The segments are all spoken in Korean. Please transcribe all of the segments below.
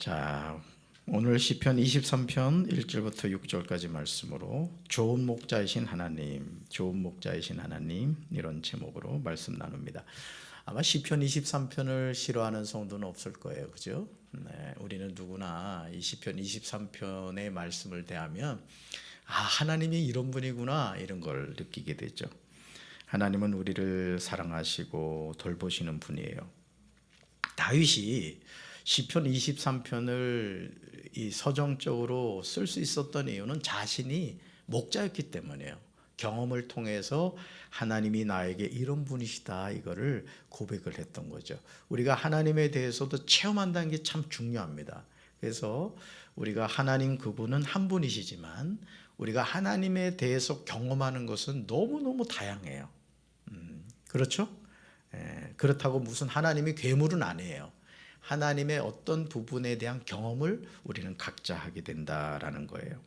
자, 오늘 시편 23편 1절부터 6절까지 말씀으로 좋은 목자이신 하나님, 좋은 목자이신 하나님 이런 제목으로 말씀 나눕니다. 아마 시편 23편을 싫어하는 성도는 없을 거예요. 그죠? 네, 우리는 누구나 이 시편 23편의 말씀을 대하면 하나님이 이런 분이구나 이런 걸 느끼게 되죠. 하나님은 우리를 사랑하시고 돌보시는 분이에요. 다윗이 시편 23편을 이 서정적으로 쓸 수 있었던 이유는 자신이 목자였기 때문이에요. 경험을 통해서 하나님이 나에게 이런 분이시다 이거를 고백을 했던 거죠. 우리가 하나님에 대해서도 체험한다는 게 참 중요합니다. 그래서 우리가 하나님 그분은 한 분이시지만 우리가 하나님에 대해서 경험하는 것은 너무너무 다양해요. 그렇죠? 그렇다고 무슨 하나님이 괴물은 아니에요. 하나님의 어떤 부분에 대한 경험을 우리는 각자 하게 된다라는 거예요.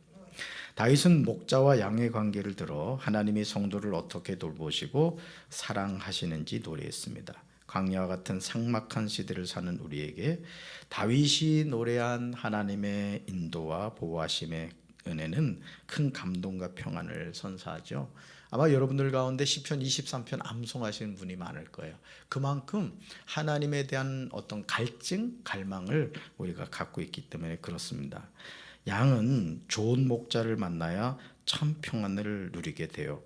다윗은 목자와 양의 관계를 들어 하나님이 성도를 어떻게 돌보시고 사랑하시는지 노래했습니다. 광야와 같은 삭막한 시대를 사는 우리에게 다윗이 노래한 하나님의 인도와 보호하심의 은혜는 큰 감동과 평안을 선사하죠. 아마 여러분들 가운데 시편 23편 암송하시는 분이 많을 거예요. 그만큼 하나님에 대한 어떤 갈증, 갈망을 우리가 갖고 있기 때문에 그렇습니다. 양은 좋은 목자를 만나야 참 평안을 누리게 돼요.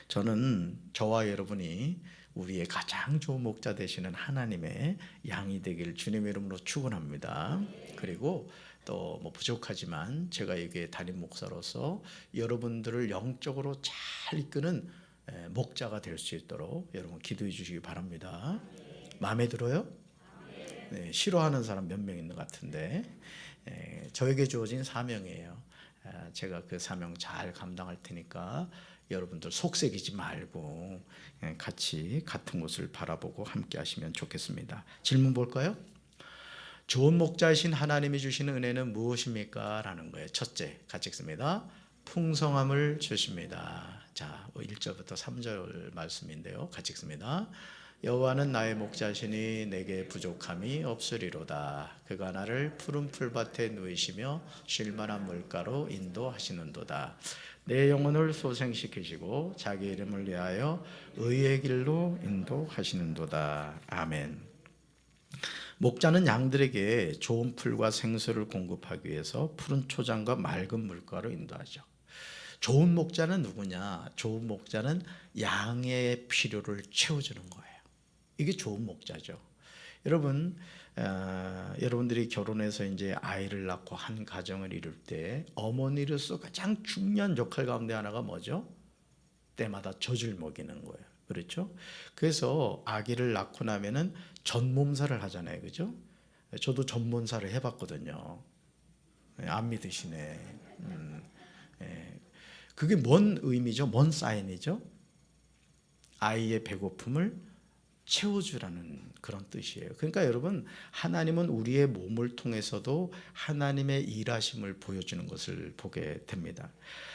저는 저와 여러분이 우리의 가장 좋은 목자 되시는 하나님의 양이 되길 주님의 이름으로 축원합니다. 그리고 또 부족하지만 제가 여기에 담임 목사로서 여러분들을 영적으로 잘 이끄는 목자가 될 수 있도록 여러분 기도해 주시기 바랍니다. 마음에 들어요? 네, 싫어하는 사람 몇 명 있는 것 같은데 저에게 주어진 사명이에요. 제가 그 사명 잘 감당할 테니까 여러분들 속색이지 말고 같이 같은 곳을 바라보고 함께 하시면 좋겠습니다. 질문 볼까요? 좋은 목자이신 하나님이 주시는 은혜는 무엇입니까? 라는 거예요. 첫째, 같이 읽습니다. 풍성함을 주십니다. 자, 1절부터 3절 말씀인데요. 같이 읽습니다. 여호와는 나의 목자시니 내게 부족함이 없으리로다. 그가 나를 푸른 풀밭에 누이시며 쉴만한 물가로 인도하시는도다. 내 영혼을 소생시키시고 자기 이름을 위하여 의의 길로 인도하시는도다. 아멘. 목자는 양들에게 좋은 풀과 생수를 공급하기 위해서 푸른 초장과 맑은 물가로 인도하죠. 좋은 목자는 누구냐? 좋은 목자는 양의 필요를 채워주는 거예요. 이게 좋은 목자죠. 여러분, 여러분들이 결혼해서 이제 아이를 낳고 한 가정을 이룰 때 어머니로서 가장 중요한 역할 가운데 하나가 뭐죠? 때마다 젖을 먹이는 거예요. 그렇죠? 그래서 아기를 낳고 나면은 전몸살을 하잖아요. 그죠? 저도 전몸살을 해봤거든요. 안 믿으시네. 그게 뭔 의미죠? 뭔 사인이죠? 아이의 배고픔을 채워주라는 그런 뜻이에요. 그러니까 여러분, 하나님은 우리의 몸을 통해서도 하나님의 일하심을 보여주는 것을 보게 됩니다.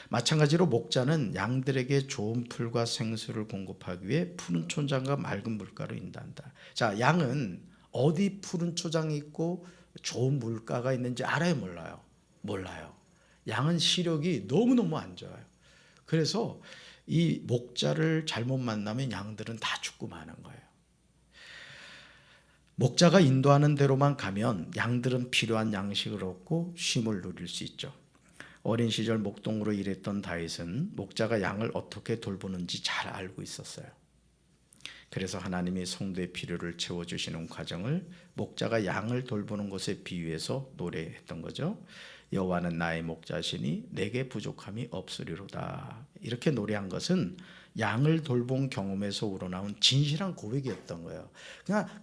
마찬가지로 목자는 양들에게 좋은 풀과 생수를 공급하기 위해 푸른 초장과 맑은 물가로 인도한다. 자, 양은 어디 푸른 초장이 있고 좋은 물가가 있는지 알아요, 몰라요? 몰라요. 양은 시력이 너무너무 안 좋아요. 그래서 이 목자를 잘못 만나면 양들은 다 죽고 마는 거예요. 목자가 인도하는 대로만 가면 양들은 필요한 양식을 얻고 쉼을 누릴 수 있죠. 어린 시절 목동으로 일했던 다윗은 목자가 양을 어떻게 돌보는지 잘 알고 있었어요. 그래서 하나님이 성도의 필요를 채워주시는 과정을 목자가 양을 돌보는 것에 비유해서 노래했던 거죠. 여호와는 나의 목자시니 내게 부족함이 없으리로다. 이렇게 노래한 것은 양을 돌본 경험에서 우러나온 진실한 고백이었던 거예요.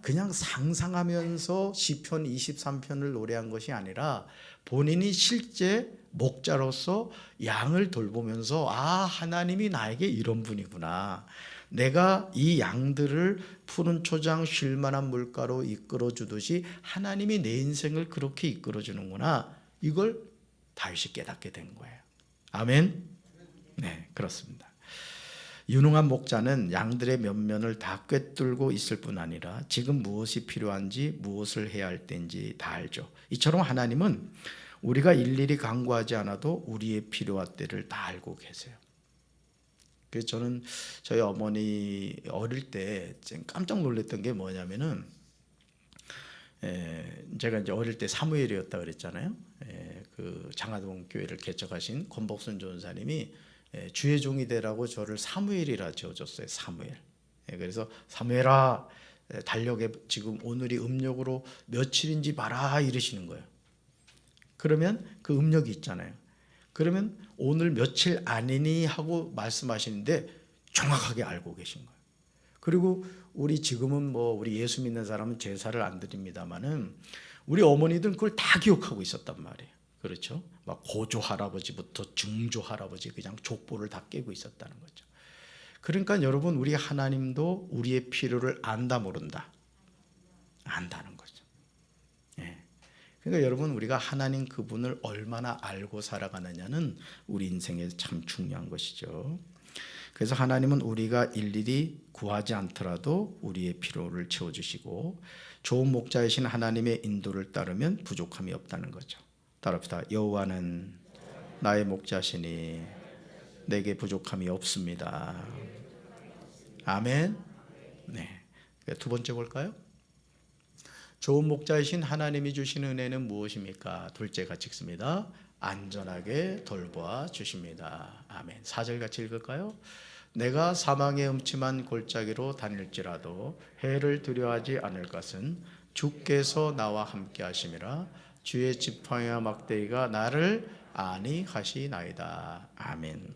그냥 상상하면서 시편 23편을 노래한 것이 아니라 본인이 실제 목자로서 양을 돌보면서 하나님이 나에게 이런 분이구나. 내가 이 양들을 푸른 초장 쉴만한 물가로 이끌어 주듯이 하나님이 내 인생을 그렇게 이끌어 주는구나. 이걸 다윗이 깨닫게 된 거예요. 아멘. 네, 그렇습니다. 유능한 목자는 양들의 면면을 다 꿰뚫고 있을 뿐 아니라 지금 무엇이 필요한지 무엇을 해야 할 때인지 다 알죠. 이처럼 하나님은 우리가 일일이 간구하지 않아도 우리의 필요와 때를 다 알고 계세요. 그래서 저는 저희 어머니 어릴 때 깜짝 놀랐던 게 뭐냐면은, 제가 이제 어릴 때 사무엘이었다 그랬잖아요. 그 장하동 교회를 개척하신 권복순 전사님이 주의 종이 되라고 저를 사무엘이라 지어줬어요. 사무엘. 그래서 사무엘아, 달력에 지금 오늘이 음력으로 며칠인지 봐라 이러시는 거예요. 그러면 그 음력이 있잖아요. 그러면 오늘 며칠 아니니 하고 말씀하시는데 정확하게 알고 계신 거예요. 그리고 우리 지금은 뭐 우리 예수 믿는 사람은 제사를 안 드립니다만은 우리 어머니들은 그걸 다 기억하고 있었단 말이에요. 그렇죠? 막 고조 할아버지부터 중조 할아버지 그냥 족보를 다 깨고 있었다는 거죠. 그러니까 여러분, 우리 하나님도 우리의 필요를 안다 모른다? 안다는 거죠. 예. 그러니까 여러분, 우리가 하나님 그분을 얼마나 알고 살아가느냐는 우리 인생에 참 중요한 것이죠. 그래서 하나님은 우리가 일일이 구하지 않더라도 우리의 필요를 채워주시고 좋은 목자이신 하나님의 인도를 따르면 부족함이 없다는 거죠. 따라합시다. 여호와는 나의 목자시니 내게 부족함이 없습니다. 아멘. 네. 두 번째 볼까요? 좋은 목자이신 하나님이 주시는 은혜는 무엇입니까? 둘째 같이 읽습니다. 안전하게 돌보아 주십니다. 아멘. 4절 같이 읽을까요? 내가 사망의 음침한 골짜기로 다닐지라도 해를 두려워하지 않을 것은 주께서 나와 함께 하심이라. 주의 지팡이와 막대기가 나를 안위하시나이다. 아멘.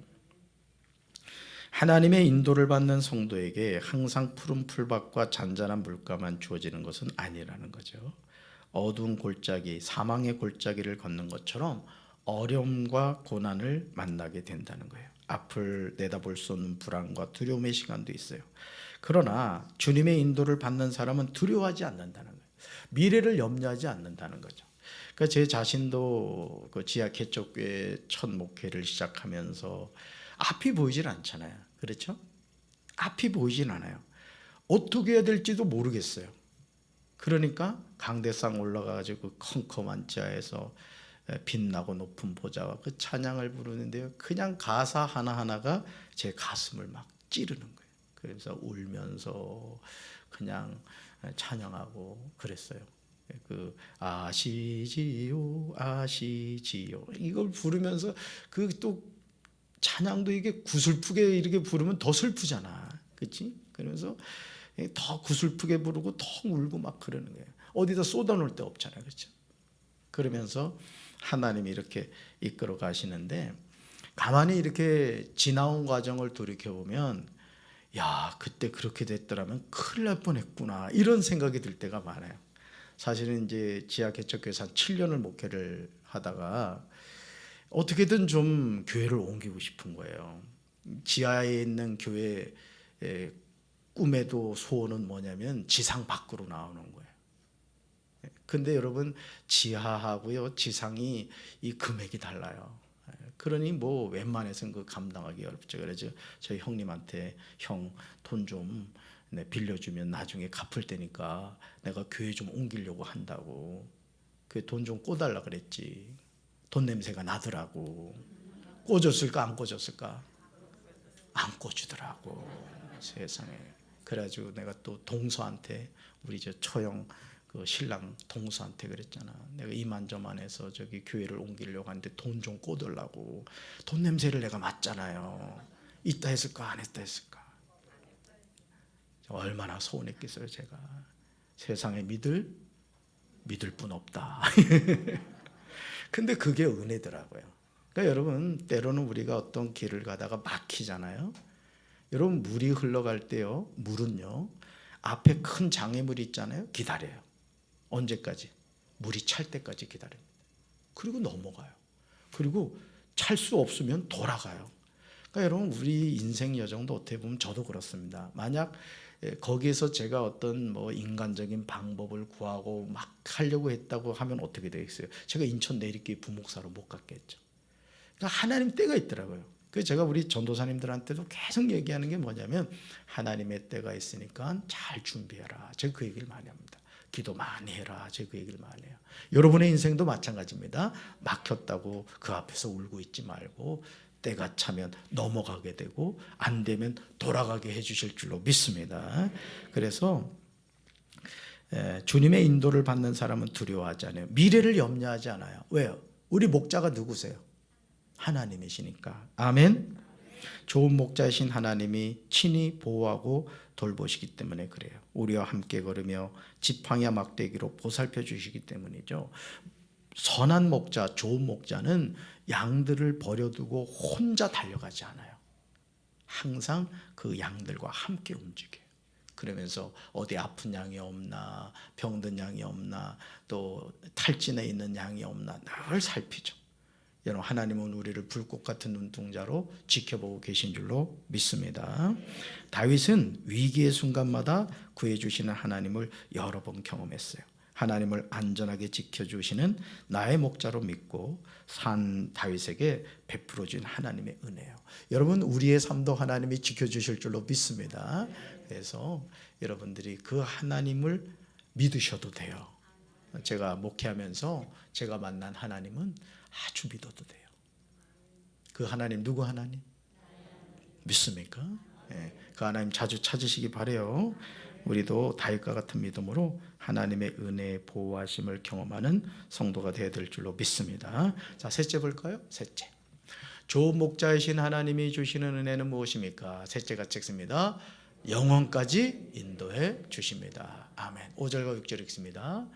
하나님의 인도를 받는 성도에게 항상 푸른 풀밭과 잔잔한 물가만 주어지는 것은 아니라는 거죠. 어두운 골짜기, 사망의 골짜기를 걷는 것처럼 어려움과 고난을 만나게 된다는 거예요. 앞을 내다볼 수 없는 불안과 두려움의 시간도 있어요. 그러나 주님의 인도를 받는 사람은 두려워하지 않는다는 거예요. 미래를 염려하지 않는다는 거죠. 그러니까 제 자신도 그 지하 개척교회 첫 목회를 시작하면서 앞이 보이질 않잖아요. 그렇죠? 앞이 보이진 않아요. 어떻게 해야 될지도 모르겠어요. 그러니까 강대상 올라가가지고 그 컴컴한 지하에서 빛나고 높은 보좌와 그 찬양을 부르는데요, 그냥 가사 하나하나가 제 가슴을 막 찌르는 거예요. 그래서 울면서 그냥 찬양하고 그랬어요. 그 아시지요 아시지요 이걸 부르면서 그 또 찬양도 이게 구슬프게 이렇게 부르면 더 슬프잖아, 그렇지? 그러면서 더 구슬프게 부르고 더 울고 막 그러는 거예요. 어디다 쏟아놓을 데 없잖아요, 그렇죠? 그러면서 하나님이 이렇게 이끌어 가시는데, 가만히 이렇게 지나온 과정을 돌이켜보면 야, 그때 그렇게 됐더라면 큰일 날 뻔했구나 이런 생각이 들 때가 많아요. 사실은 이제 지하 개척교회에서 한 7년을 목회를 하다가 어떻게든 좀 교회를 옮기고 싶은 거예요. 지하에 있는 교회 꿈에도 소원은 뭐냐면 지상 밖으로 나오는 거예요. 근데 여러분, 지하하고요 지상이 이 금액이 달라요. 그러니 뭐 웬만해서는 그 감당하기 어렵죠. 그래서 저희 형님한테 형 돈 좀 빌려주면 나중에 갚을 테니까 내가 교회 좀 옮기려고 한다고. 그 돈 좀 꿔달라 그랬지. 돈 냄새가 나더라고. 꿔줬을까 안 꿔줬을까? 안 꿔주더라고. 세상에. 그래가지고 내가 또 동서한테, 우리 저 처형 그 신랑 동서한테 그랬잖아. 내가 이만저만해서 저기 교회를 옮기려고 하는데 돈 좀 꿔달라고. 돈 냄새를 내가 맡잖아요. 있다 했을까 안 했다 했을까? 얼마나 서운했겠어요 제가. 세상에 믿을 뿐 없다. 근데 그게 은혜더라고요. 그러니까 여러분, 때로는 우리가 어떤 길을 가다가 막히잖아요. 여러분, 물이 흘러갈 때요, 물은요 앞에 큰 장애물이 있잖아요. 기다려요. 언제까지? 물이 찰 때까지 기다립니다. 그리고 넘어가요. 그리고 찰 수 없으면 돌아가요. 그러니까 여러분, 우리 인생 여정도 어떻게 보면 저도 그렇습니다. 만약 거기에서 제가 어떤 뭐 인간적인 방법을 구하고 막 하려고 했다고 하면 어떻게 되겠어요? 제가 인천 내리교회 부목사로 못 갔겠죠. 그러니까 하나님 때가 있더라고요. 그 제가 우리 전도사님들한테도 계속 얘기하는 게 뭐냐면 하나님의 때가 있으니까 잘 준비해라. 제가 그 얘기를 많이 합니다. 기도 많이 해라. 제가 그 얘기를 많이 해요. 여러분의 인생도 마찬가지입니다. 막혔다고 그 앞에서 울고 있지 말고 때가 차면 넘어가게 되고 안 되면 돌아가게 해주실 줄로 믿습니다. 그래서 주님의 인도를 받는 사람은 두려워하지 않아요. 미래를 염려하지 않아요. 왜요? 우리 목자가 누구세요? 하나님이시니까. 아멘. 좋은 목자이신 하나님이 친히 보호하고 돌보시기 때문에 그래요. 우리와 함께 걸으며 지팡이와 막대기로 보살펴 주시기 때문이죠. 선한 목자, 좋은 목자는 양들을 버려두고 혼자 달려가지 않아요. 항상 그 양들과 함께 움직여요. 그러면서 어디 아픈 양이 없나, 병든 양이 없나, 또 탈진해 있는 양이 없나 늘 살피죠. 여러분, 하나님은 우리를 불꽃 같은 눈동자로 지켜보고 계신 줄로 믿습니다. 다윗은 위기의 순간마다 구해주시는 하나님을 여러 번 경험했어요. 하나님을 안전하게 지켜주시는 나의 목자로 믿고 산 다윗에게 베풀어준 하나님의 은혜예요. 여러분, 우리의 삶도 하나님이 지켜주실 줄로 믿습니다. 그래서 여러분들이 그 하나님을 믿으셔도 돼요. 제가 목회하면서 제가 만난 하나님은 아주 믿어도 돼요. 그 하나님 누구 하나님? 믿습니까? 네, 그 하나님 자주 찾으시기 바라요. 우리도 다윗과 같은 믿음으로 하나님의 은혜의 보호하심을 경험하는 성도가 되어야 될 줄로 믿습니다. 자, 셋째 볼까요? 셋째, 좋은 목자이신 하나님이 주시는 은혜는 무엇입니까? 셋째가 책습니다. 영원까지 인도해 주십니다. 아멘. 5절과 6절 읽습니다.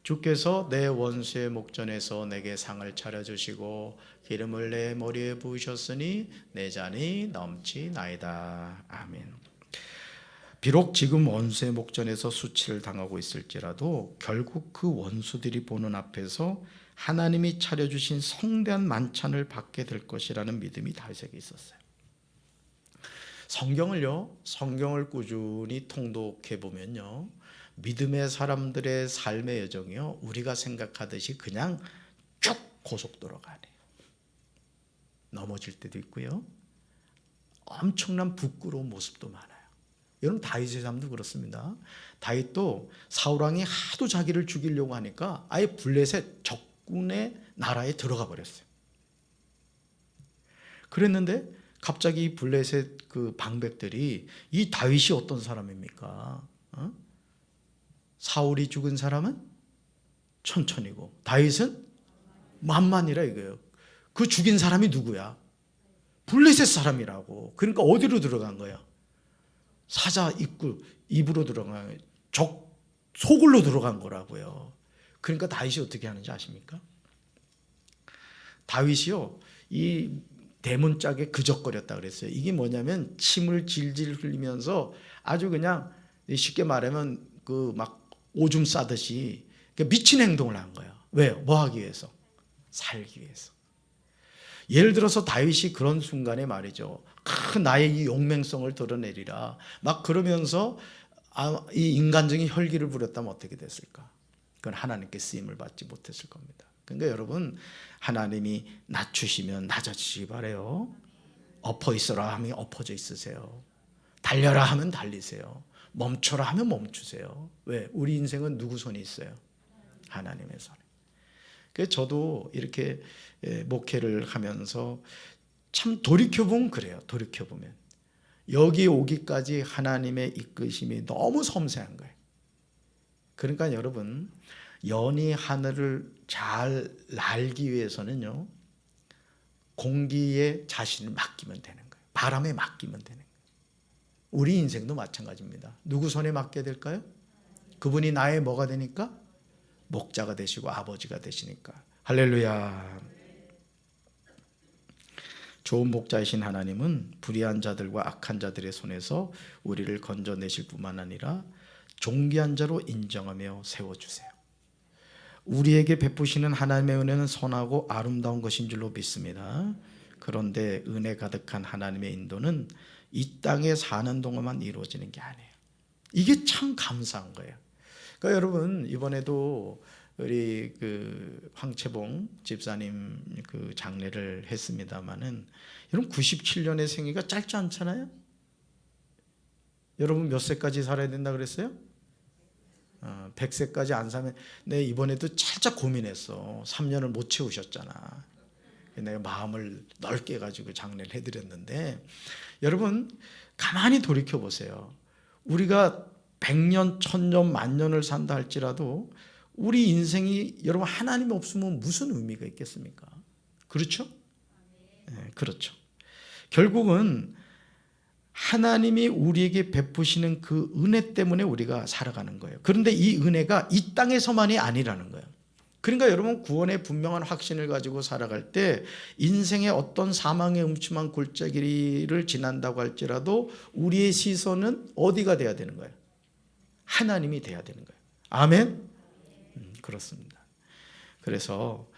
주께서 내 원수의 목전에서 내게 상을 차려주시고 기름을 내 머리에 부으셨으니 내 잔이 넘치나이다. 아멘. 비록 지금 원수의 목전에서 수치를 당하고 있을지라도 결국 그 원수들이 보는 앞에서 하나님이 차려주신 성대한 만찬을 받게 될 것이라는 믿음이 다윗에게 있었어요. 성경을 꾸준히 통독해 보면요, 믿음의 사람들의 삶의 여정이요, 우리가 생각하듯이 그냥 쭉 고속도로가 아니에요. 넘어질 때도 있고요, 엄청난 부끄러운 모습도 많아요. 여러분, 다윗의 삶도 그렇습니다. 다윗도 사울왕이 하도 자기를 죽이려고 하니까 아예 블레셋 적군의 나라에 들어가 버렸어요. 그랬는데 갑자기 블레셋 그 방백들이 이 다윗이 어떤 사람입니까? 사울이 죽은 사람은 천천히고 다윗은 만만이라 이거예요. 그 죽인 사람이 누구야? 블레셋 사람이라고. 그러니까 어디로 들어간 거야? 사자 입으로 들어간 거예요. 적 소굴로 들어간 거라고요. 그러니까 다윗이 어떻게 하는지 아십니까? 다윗이요, 이 대문짝에 그적거렸다 그랬어요. 이게 뭐냐면 침을 질질 흘리면서 아주 그냥 쉽게 말하면 그 막 오줌 싸듯이 미친 행동을 한 거예요. 왜요? 뭐 하기 위해서? 살기 위해서. 예를 들어서 다윗이 그런 순간에 말이죠, 나의 이 용맹성을 드러내리라 막 그러면서 이 인간적인 혈기를 부렸다면 어떻게 됐을까? 그건 하나님께 쓰임을 받지 못했을 겁니다. 그러니까 여러분, 하나님이 낮추시면 낮아지시기 바라요. 엎어 있어라 하면 엎어져 있으세요. 달려라 하면 달리세요. 멈춰라 하면 멈추세요. 왜? 우리 인생은 누구 손에 있어요? 하나님의 손에. 그래서 저도 이렇게 목회를 하면서 참 돌이켜보면 그래요. 돌이켜보면 여기 오기까지 하나님의 이끄심이 너무 섬세한 거예요. 그러니까 여러분, 연이 하늘을 잘 날기 위해서는요, 공기에 자신을 맡기면 되는 거예요. 바람에 맡기면 되는 거예요. 우리 인생도 마찬가지입니다. 누구 손에 맡게 될까요? 그분이 나의 뭐가 되니까? 목자가 되시고 아버지가 되시니까. 할렐루야. 좋은 목자이신 하나님은 불의한 자들과 악한 자들의 손에서 우리를 건져내실 뿐만 아니라 존귀한 자로 인정하며 세워주세요. 우리에게 베푸시는 하나님의 은혜는 선하고 아름다운 것인 줄로 믿습니다. 그런데 은혜 가득한 하나님의 인도는 이 땅에 사는 동안만 이루어지는 게 아니에요. 이게 참 감사한 거예요. 그러니까 여러분, 이번에도 우리 그 황채봉 집사님 그 장례를 했습니다마는 여러분 97년의 생애가 짧지 않잖아요. 여러분 몇 세까지 살아야 된다 그랬어요? 100세까지 안 사면 내 이번에도 살짝 고민했어. 3년을 못 채우셨잖아. 내가 마음을 넓게 가지고 장례를 해드렸는데 여러분 가만히 돌이켜 보세요. 우리가 100년, 1000년, 만년을 산다 할지라도 우리 인생이 여러분 하나님 없으면 무슨 의미가 있겠습니까? 그렇죠? 네, 그렇죠. 결국은 하나님이 우리에게 베푸시는 그 은혜 때문에 우리가 살아가는 거예요. 그런데 이 은혜가 이 땅에서만이 아니라는 거예요. 그러니까 여러분 구원의 분명한 확신을 가지고 살아갈 때 인생의 어떤 사망의 음침한 골짜기를 지난다고 할지라도 우리의 시선은 어디가 돼야 되는 거예요? 하나님이 돼야 되는 거예요. 아멘? 그렇습니다. 그래서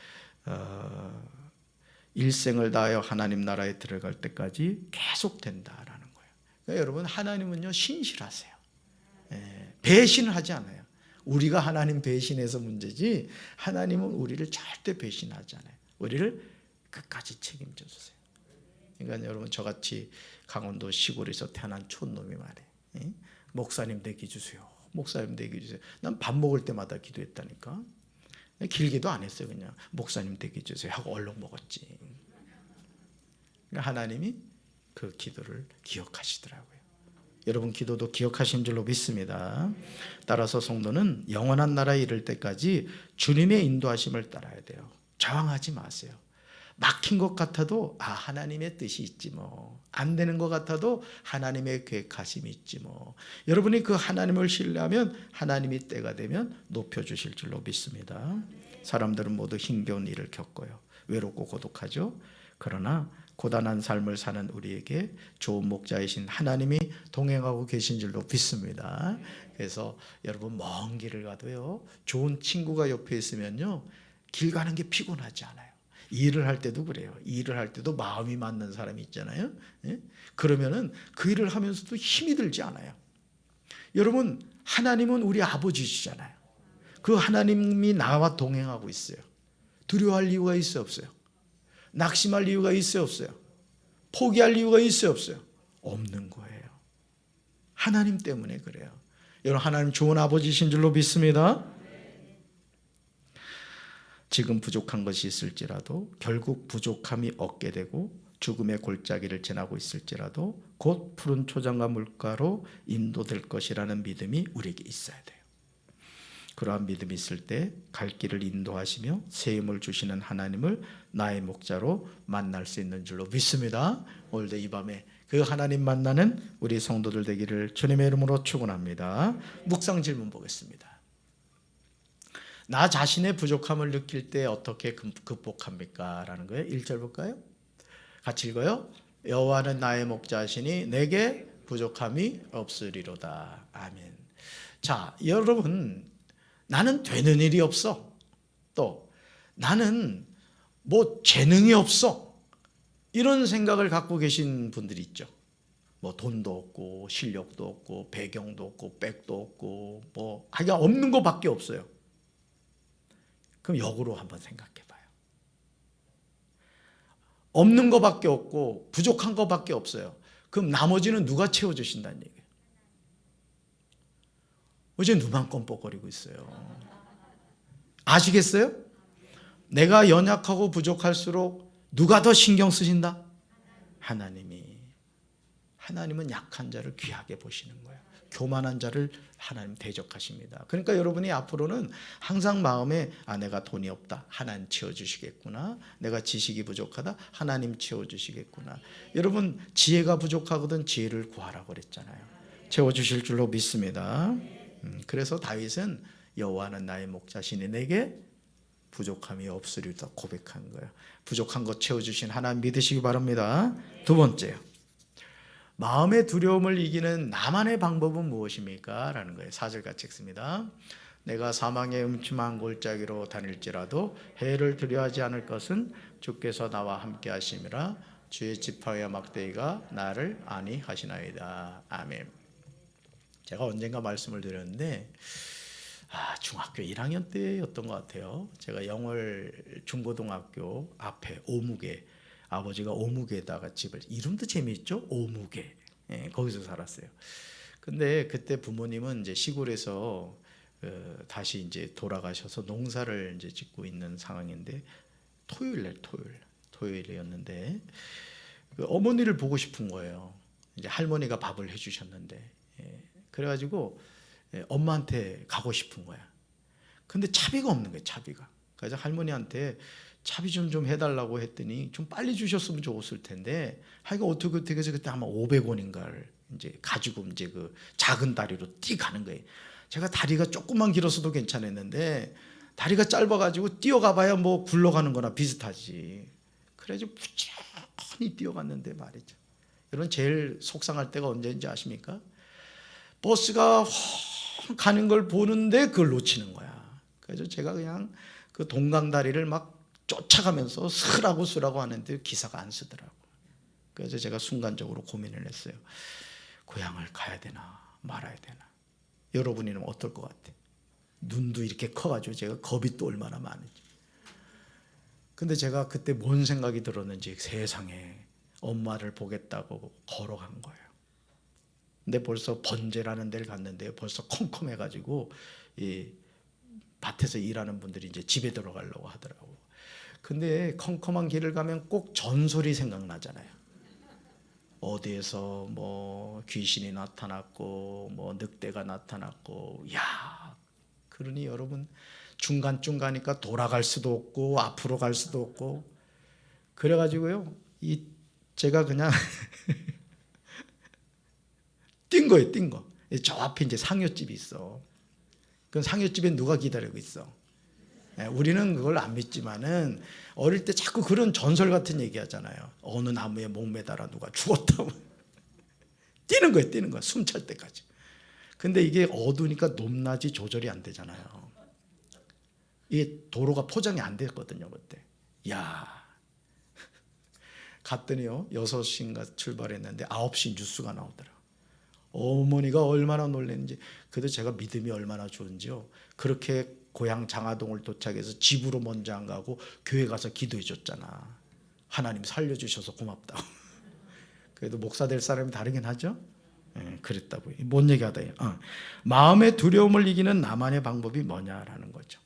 일생을 다하여 하나님 나라에 들어갈 때까지 계속 된다라는 거예요. 그러니까 여러분 하나님은요 신실하세요. 배신을 하지 않아요. 우리가 하나님 배신해서 문제지 하나님은 우리를 절대 배신하지 않아요. 우리를 끝까지 책임져 주세요. 그러니까 여러분 저같이 강원도 시골에서 태어난 촌놈이 말해. 목사님 되게 주세요. 목사님 되게 주세요. 난 밥 먹을 때마다 기도했다니까. 길게도 안 했어요. 그냥 목사님 되게 주세요 하고 얼른 먹었지. 그러니까 하나님이 그 기도를 기억하시더라고요. 여러분 기도도 기억하신 줄로 믿습니다. 따라서 성도는 영원한 나라에 이를 때까지 주님의 인도하심을 따라야 돼요. 저항하지 마세요. 막힌 것 같아도 하나님의 뜻이 있지 뭐. 안 되는 것 같아도 하나님의 계획하심이 있지 뭐. 여러분이 그 하나님을 신뢰하면 하나님이 때가 되면 높여주실 줄로 믿습니다. 사람들은 모두 힘겨운 일을 겪어요. 외롭고 고독하죠. 그러나 고단한 삶을 사는 우리에게 좋은 목자이신 하나님이 동행하고 계신 줄로 믿습니다. 그래서 여러분 먼 길을 가도요 좋은 친구가 옆에 있으면요 길 가는 게 피곤하지 않아요. 일을 할 때도 그래요. 일을 할 때도 마음이 맞는 사람이 있잖아요. 그러면은 그 일을 하면서도 힘이 들지 않아요. 여러분 하나님은 우리 아버지시잖아요. 그 하나님이 나와 동행하고 있어요. 두려워할 이유가 있어요, 없어요? 낙심할 이유가 있어요, 없어요? 포기할 이유가 있어요, 없어요? 없는 거예요. 하나님 때문에 그래요. 여러분 하나님 좋은 아버지신 줄로 믿습니다. 지금 부족한 것이 있을지라도 결국 부족함이 얻게 되고 죽음의 골짜기를 지나고 있을지라도 곧 푸른 초장과 물가로 인도될 것이라는 믿음이 우리에게 있어야 돼요. 그러한 믿음이 있을 때 갈 길을 인도하시며 새 힘을 주시는 하나님을 나의 목자로 만날 수 있는 줄로 믿습니다. 오늘도 이 밤에 그 하나님 만나는 우리 성도들 되기를 주님의 이름으로 축원합니다. 묵상 질문 보겠습니다. 나 자신의 부족함을 느낄 때 어떻게 극복합니까? 라는 거예요. 1절 볼까요? 같이 읽어요. 여호와는 나의 목자시니 내게 부족함이 없으리로다. 아멘. 자, 여러분 나는 되는 일이 없어. 또 나는 뭐 재능이 없어. 이런 생각을 갖고 계신 분들이 있죠. 뭐 돈도 없고 실력도 없고 배경도 없고 백도 없고 뭐 하여간 없는 것밖에 없어요. 그럼 역으로 한번 생각해 봐요. 없는 것밖에 없고 부족한 것밖에 없어요. 그럼 나머지는 누가 채워주신다는 얘기예요? 어제 눈만 껌뻑거리고 있어요. 아시겠어요? 내가 연약하고 부족할수록 누가 더 신경 쓰신다? 하나님이. 하나님은 약한 자를 귀하게 보시는 거예요. 교만한 자를 하나님 대적하십니다. 그러니까 여러분이 앞으로는 항상 마음에 내가 돈이 없다. 하나님 채워주시겠구나. 내가 지식이 부족하다. 하나님 채워주시겠구나. 여러분 지혜가 부족하거든 지혜를 구하라고 그랬잖아요. 채워주실 줄로 믿습니다. 그래서 다윗은 여호와는 나의 목자시니 내게 부족함이 없으리다 고백한 거예요. 부족한 것 채워주신 하나님 믿으시기 바랍니다. 두 번째요. 마음의 두려움을 이기는 나만의 방법은 무엇입니까? 라는 거예요. 4절 같이 읽습니다. 내가 사망의 음침한 골짜기로 다닐지라도 해를 두려워하지 않을 것은 주께서 나와 함께 하심이라 주의 지팡이와 막대기가 나를 안위하시나이다. 아멘. 제가 언젠가 말씀을 드렸는데 중학교 1학년 때였던 것 같아요. 제가 영월 중고등학교 앞에 오무개, 아버지가 오무개에다가 집을, 이름도 재미있죠? 오무개. 예, 거기서 살았어요. 근데 그때 부모님은 이제 시골에서 다시 이제 돌아가셔서 농사를 이제 짓고 있는 상황인데, 토요일이었는데 그 어머니를 보고 싶은 거예요. 이제 할머니가 밥을 해주셨는데, 그래가지고 엄마한테 가고 싶은 거야. 근데 차비가 없는 거예요, 차비가. 그래서 할머니한테 차비 좀 해달라고 했더니 좀 빨리 주셨으면 좋았을 텐데, 하여간 어떻게 해서 그때 아마 500원인가를 이제 가지고 이제 그 작은 다리로 뛰 가는 거예요. 제가 다리가 조금만 길었어도 괜찮았는데 다리가 짧아가지고 뛰어가봐야 뭐 굴러가는 거나 비슷하지. 그래가지고 부지런히 뛰어갔는데 말이죠. 여러분, 제일 속상할 때가 언제인지 아십니까? 버스가 가는 걸 보는데 그걸 놓치는 거야. 그래서 제가 그냥 그 동강다리를 막 쫓아가면서 쓰라고 하는데 기사가 안 쓰더라고. 그래서 제가 순간적으로 고민을 했어요. 고향을 가야 되나 말아야 되나. 여러분이면 어떨 것 같아? 눈도 이렇게 커가지고 제가 겁이 또 얼마나 많은지. 근데 제가 그때 뭔 생각이 들었는지, 세상에 엄마를 보겠다고 걸어간 거예요. 근데 벌써 번제라는 데를 갔는데 벌써 컴컴해가지고 이 밭에서 일하는 분들이 이제 집에 들어가려고 하더라고. 근데 컴컴한 길을 가면 꼭 전설이 생각나잖아요. 어디에서 뭐 귀신이 나타났고 뭐 늑대가 나타났고, 야, 그러니 여러분, 중간쯤 가니까 돌아갈 수도 없고 앞으로 갈 수도 없고, 그래가지고요, 제가 그냥 뛴 거예요, 뛴 거. 저 앞에 이제 상여집이 있어. 그 상여집에 누가 기다리고 있어? 우리는 그걸 안 믿지만은 어릴 때 자꾸 그런 전설 같은 얘기 하잖아요. 어느 나무에 목매달아 누가 죽었다고. 뛰는 거예요, 뛰는 거야, 숨찰 때까지. 근데 이게 어두우니까 높낮이 조절이 안 되잖아요. 이게 도로가 포장이 안 됐거든요, 그때. 야, 갔더니요, 6시인가 출발했는데 9시 뉴스가 나오더라고요. 어머니가 얼마나 놀랐는지. 그래도 제가 믿음이 얼마나 좋은지요, 그렇게 고향 장화동을 도착해서 집으로 먼저 안 가고 교회 가서 기도해 줬잖아. 하나님 살려주셔서 고맙다고. 그래도 목사 될 사람이 다르긴 하죠. 그랬다고. 뭔 얘기하다. 마음의 두려움을 이기는 나만의 방법이 뭐냐라는 거죠.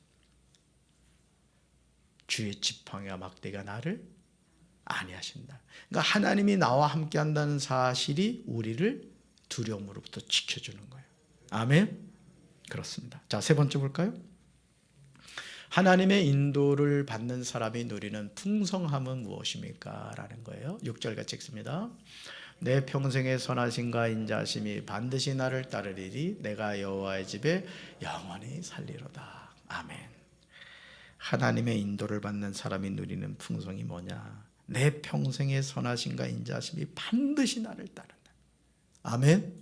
주의 지팡이와 막대가 나를 안위하신다. 그러니까 하나님이 나와 함께 한다는 사실이 우리를 두려움으로부터 지켜주는 거예요. 아멘. 그렇습니다. 자, 세 번째 볼까요? 하나님의 인도를 받는 사람이 누리는 풍성함은 무엇입니까? 라는 거예요. 6절 같이 읽습니다. 내 평생의 선하심과 인자심이 반드시 나를 따르리니 내가 여호와의 집에 영원히 살리로다. 아멘. 하나님의 인도를 받는 사람이 누리는 풍성이 뭐냐? 내 평생의 선하심과 인자심이 반드시 나를 따른다. 아멘.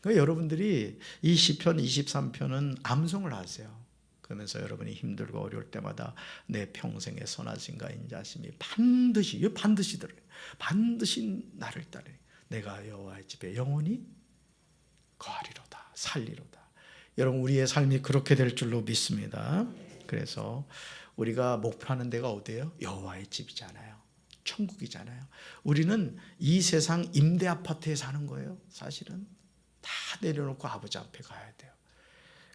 그러니까 여러분들이 이 시편 23편은 암송을 하세요. 그러면서 여러분이 힘들고 어려울 때마다 내 평생의 선하심과 인자심이 반드시 들어요. 반드시 나를 따르. 내가 여호와의 집에 영원히 거하리로다, 살리로다. 여러분, 우리의 삶이 그렇게 될 줄로 믿습니다. 그래서 우리가 목표하는 데가 어디예요? 여호와의 집이잖아요. 천국이잖아요. 우리는 이 세상 임대 아파트에 사는 거예요. 사실은 다 내려놓고 아버지 앞에 가야 돼요.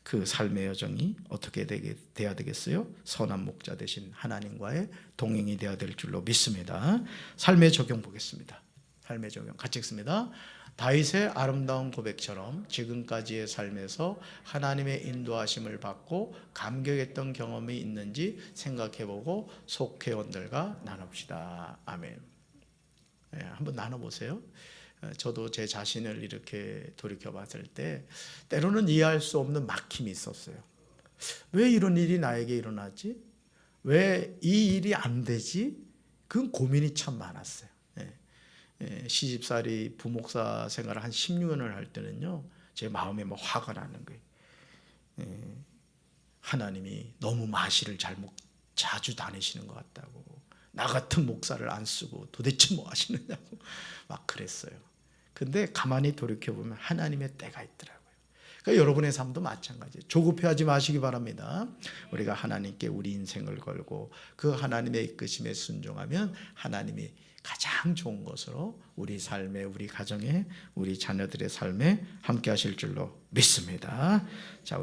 그 삶의 여정이 어떻게 돼야 되겠어요? 선한 목자 되신 하나님과의 동행이 되어야 될 줄로 믿습니다. 삶의 적용 보겠습니다. 삶의 적용 같이 읽습니다. 다윗의 아름다운 고백처럼 지금까지의 삶에서 하나님의 인도하심을 받고 감격했던 경험이 있는지 생각해보고 속회원들과 나눕시다. 아멘. 네, 한번 나눠보세요. 저도 제 자신을 이렇게 돌이켜봤을 때 때로는 이해할 수 없는 막힘이 있었어요. 왜 이런 일이 나에게 일어나지? 왜 이 일이 안 되지? 그 고민이 참 많았어요. 시집살이 부목사 생활을 한 16년을 할 때는요, 제 마음에 뭐 화가 나는 거예요. 하나님이 너무 마실을 자주 다니시는 것 같다고, 나 같은 목사를 안 쓰고 도대체 뭐 하시느냐고 막 그랬어요. 근데 가만히 돌이켜보면 하나님의 때가 있더라고요. 그러니까 여러분의 삶도 마찬가지예요. 조급해하지 마시기 바랍니다. 우리가 하나님께 우리 인생을 걸고 그 하나님의 이끄심에 순종하면 하나님이 가장 좋은 것으로 우리 삶에, 우리 가정에, 우리 자녀들의 삶에 함께 하실 줄로 믿습니다. 자,